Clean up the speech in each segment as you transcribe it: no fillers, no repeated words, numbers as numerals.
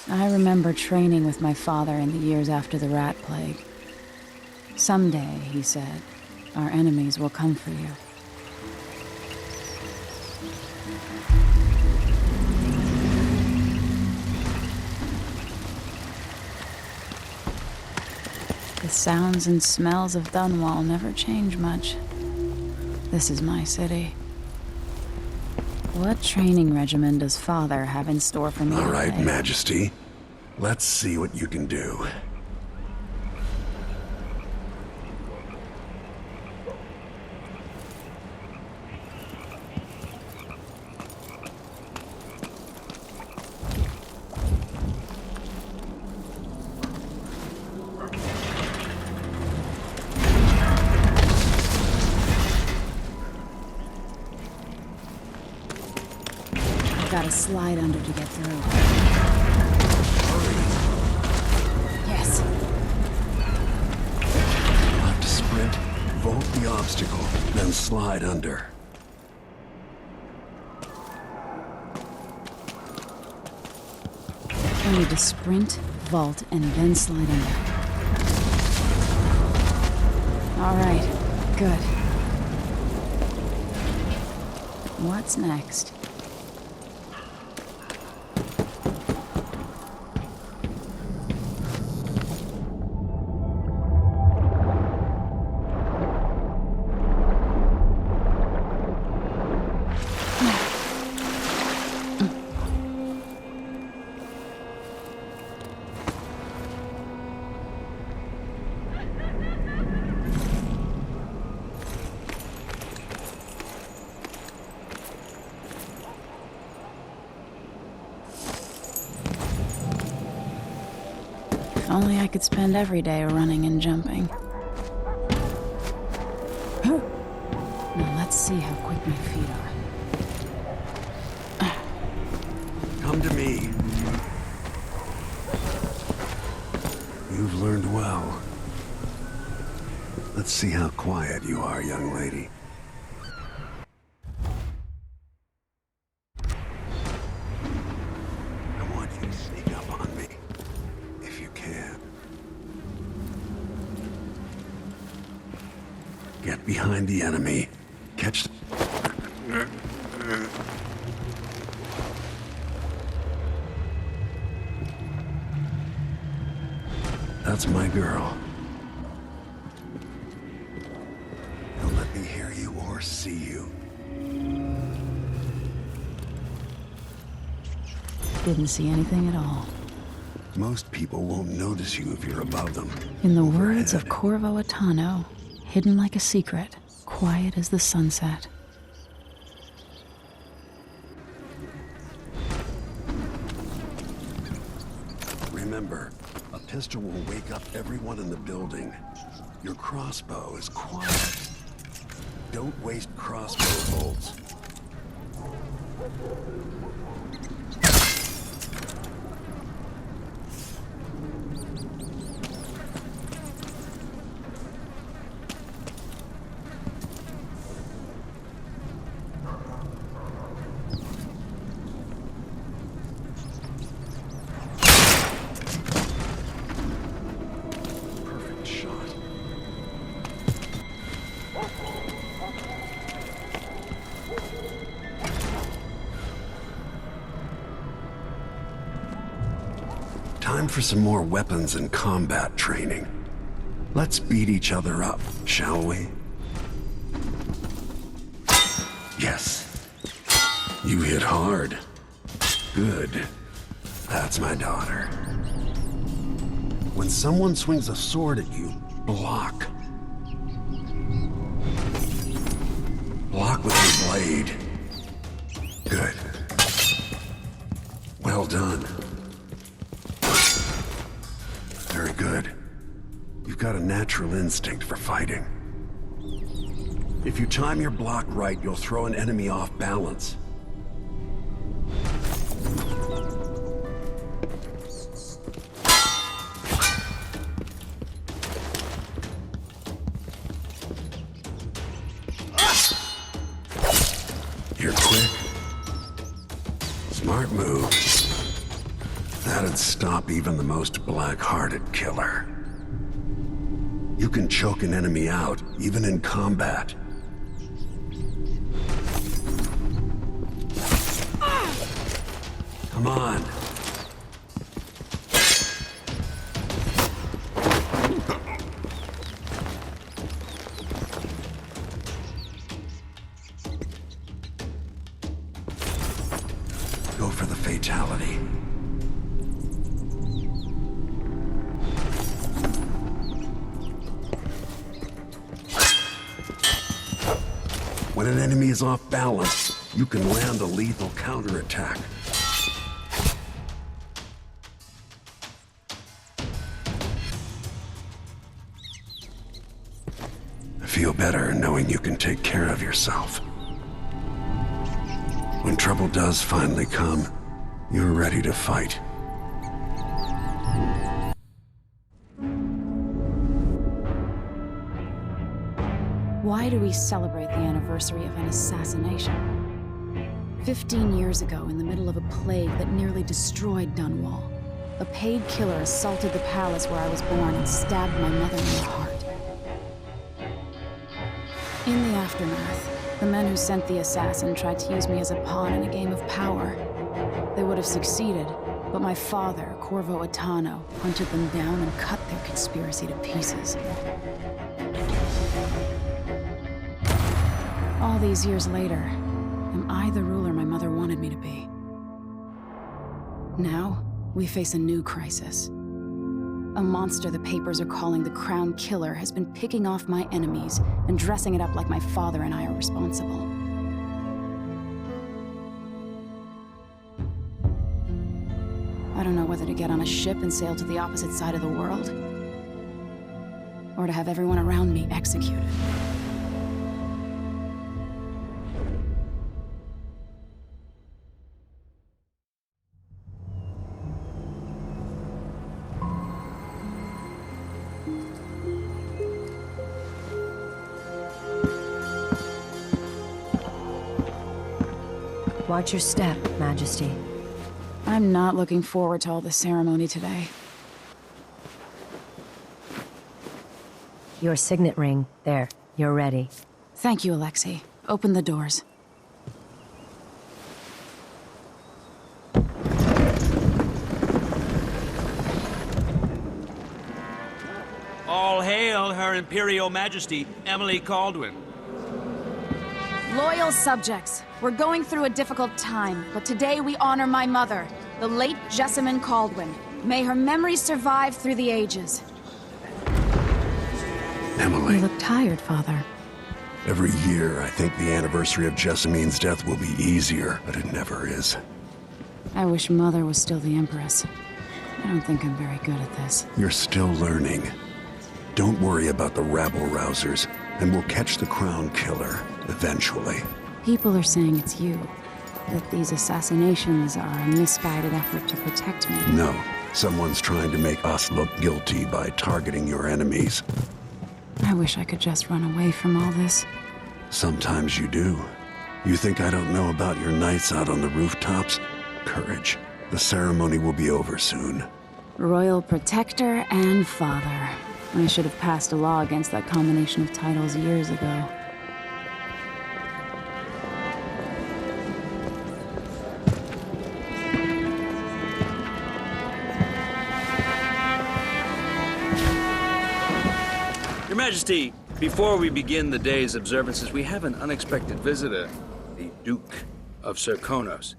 I remember training with my father in the years after the rat plague. Someday, he said, our enemies will come for you. The sounds and smells of Dunwall never change much. This is my city. What training regimen does Father have in store for me today? All right, Majesty. Let's see what you can do. Gotta slide under to get through. Yes. You'll have to sprint, vault the obstacle, then slide under. I need to sprint, vault, and then slide under. All right, good. What's next? If only I could spend every day running and jumping. Now let's see how quick my feet are. Come to me. You've learned well. Let's see how quiet you are, young lady. I want you to sneak up on me, if you can. Get behind the enemy. Catch the... That's my girl. Don't let me hear you or see you. Didn't see anything at all. Most people won't notice you if you're above them. In the words of Overhead. Corvo Attano, hidden like a secret, quiet as the sunset. Remember, a pistol will wake up everyone in the building. Your crossbow is quiet. Don't waste crossbow bolts. Perfect shot. Time for some more weapons and combat training. Let's beat each other up, shall we? Yes. You hit hard. Good. That's my daughter. When someone swings a sword at you, block. Block with your blade. Good. Well done. Very good. You've got a natural instinct for fighting. If you time your block right, you'll throw an enemy off balance. You're quick. Smart move. That'd stop even the most black-hearted killer. You can choke an enemy out, even in combat. Come on. Go for the fatality. When an enemy is off balance, you can land a lethal counterattack. I feel better knowing you can take care of yourself. When trouble does finally come, you're ready to fight. Why do we celebrate the anniversary of an assassination? 15 years ago, in the middle of a plague that nearly destroyed Dunwall, a paid killer assaulted the palace where I was born and stabbed my mother in the heart. In the aftermath, the men who sent the assassin tried to use me as a pawn in a game of power. They would have succeeded, but my father, Corvo Attano, hunted them down and cut their conspiracy to pieces. All these years later, am I the ruler my mother wanted me to be? Now, we face a new crisis. A monster the papers are calling the Crown Killer has been picking off my enemies and dressing it up like my father and I are responsible. I don't know whether to get on a ship and sail to the opposite side of the world, or to have everyone around me executed. Watch your step, Majesty. I'm not looking forward to all the ceremony today. Your signet ring. There. You're ready. Thank you, Alexei. Open the doors. All hail Her Imperial Majesty, Emily Caldwin. Loyal subjects, we're going through a difficult time, but today we honor my mother, the late Jessamine Caldwin. May her memory survive through the ages. Emily. You look tired, Father. Every year, I think the anniversary of Jessamine's death will be easier, but it never is. I wish Mother was still the Empress. I don't think I'm very good at this. You're still learning. Don't worry about the rabble-rousers, and we'll catch the Crown Killer, eventually. People are saying it's you. That these assassinations are a misguided effort to protect me. No, someone's trying to make us look guilty by targeting your enemies. I wish I could just run away from all this. Sometimes you do. You think I don't know about your nights out on the rooftops? Courage. The ceremony will be over soon. Royal Protector and Father. I should have passed a law against that combination of titles years ago. Your Majesty, before we begin the day's observances, we have an unexpected visitor, the Duke of Serkonos.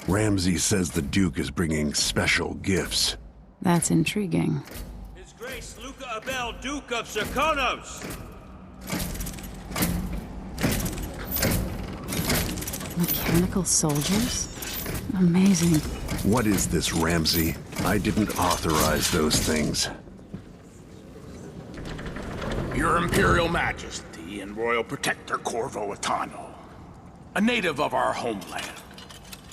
Ramsay says the Duke is bringing special gifts. That's intriguing. His Grace Luca Abel, Duke of Serkonos! Mechanical soldiers? Amazing. What is this, Ramsay? I didn't authorize those things. Your Imperial Majesty and Royal Protector Corvo Attano, a native of our homeland.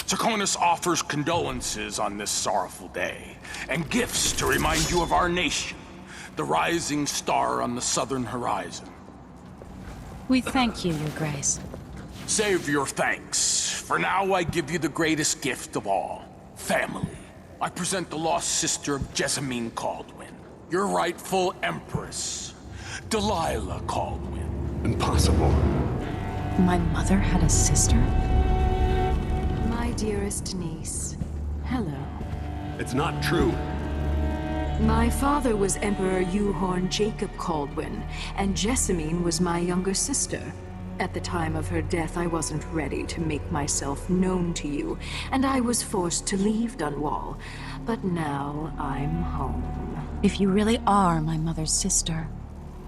Serkonos offers condolences on this sorrowful day, and gifts to remind you of our nation, the rising star on the southern horizon. We thank you, Your Grace. Save your thanks. For now, I give you the greatest gift of all, family. I present the lost sister of Jessamine Caldwin, your rightful empress, Delilah Caldwin. Impossible. My mother had a sister? My dearest niece, hello. It's not true. My father was Emperor Uhorn Jacob Caldwin, and Jessamine was my younger sister. At the time of her death, I wasn't ready to make myself known to you, and I was forced to leave Dunwall. But now I'm home. If you really are my mother's sister,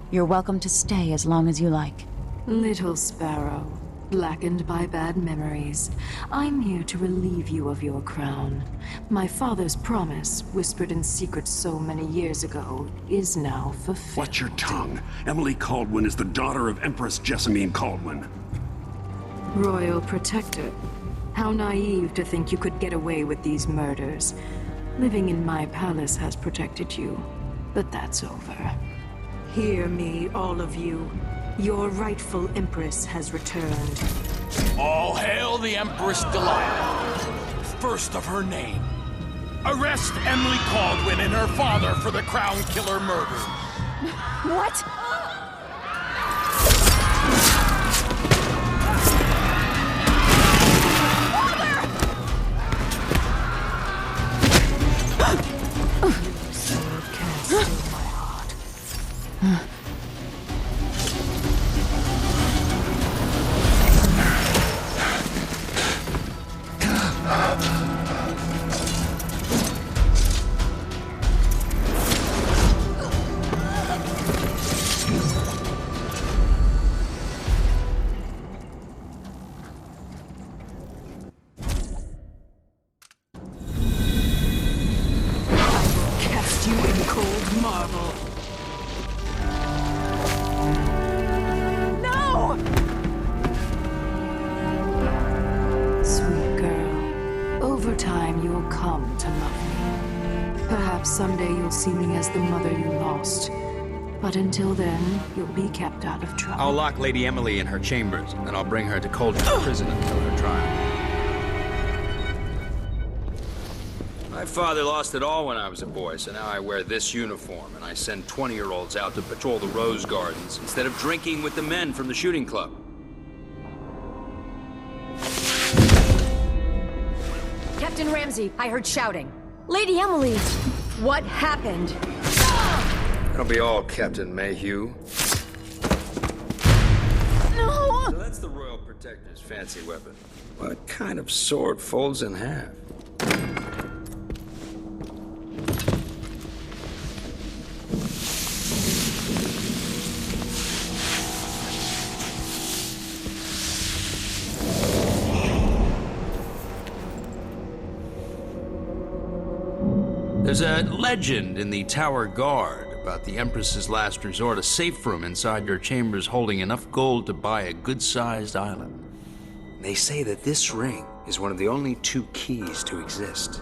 you're welcome to stay as long as you like. Little Sparrow, blackened by bad memories, I'm here to relieve you of your crown. My father's promise, whispered in secret so many years ago, is now fulfilled. Watch your tongue. Emily Caldwin is the daughter of Empress Jessamine Caldwin. Royal Protector. How naive to think you could get away with these murders. Living in my palace has protected you, but that's over. Hear me, all of you. Your rightful Empress has returned. All hail the Empress Delilah, first of her name. Arrest Emily Caldwin and her father for the Crown Killer murder. What? Can't steal my heart. Cast you in cold marble. No! Sweet girl, over time you'll come to love me. Perhaps someday you'll see me as the mother you lost. But until then, you'll be kept out of trouble. I'll lock Lady Emily in her chambers, and I'll bring her to Cold's prison until her trial. My father lost it all when I was a boy, so now I wear this uniform, and I send 20-year-olds out to patrol the rose gardens instead of drinking with the men from the shooting club. Captain Ramsey, I heard shouting. Lady Emily, what happened? That'll be all, Captain Mayhew. No! So that's the Royal Protector's fancy weapon. What kind of sword folds in half? There's a legend in the Tower Guard about the Empress's last resort, a safe room inside your chambers holding enough gold to buy a good-sized island. They say that this ring is one of the only two keys to exist.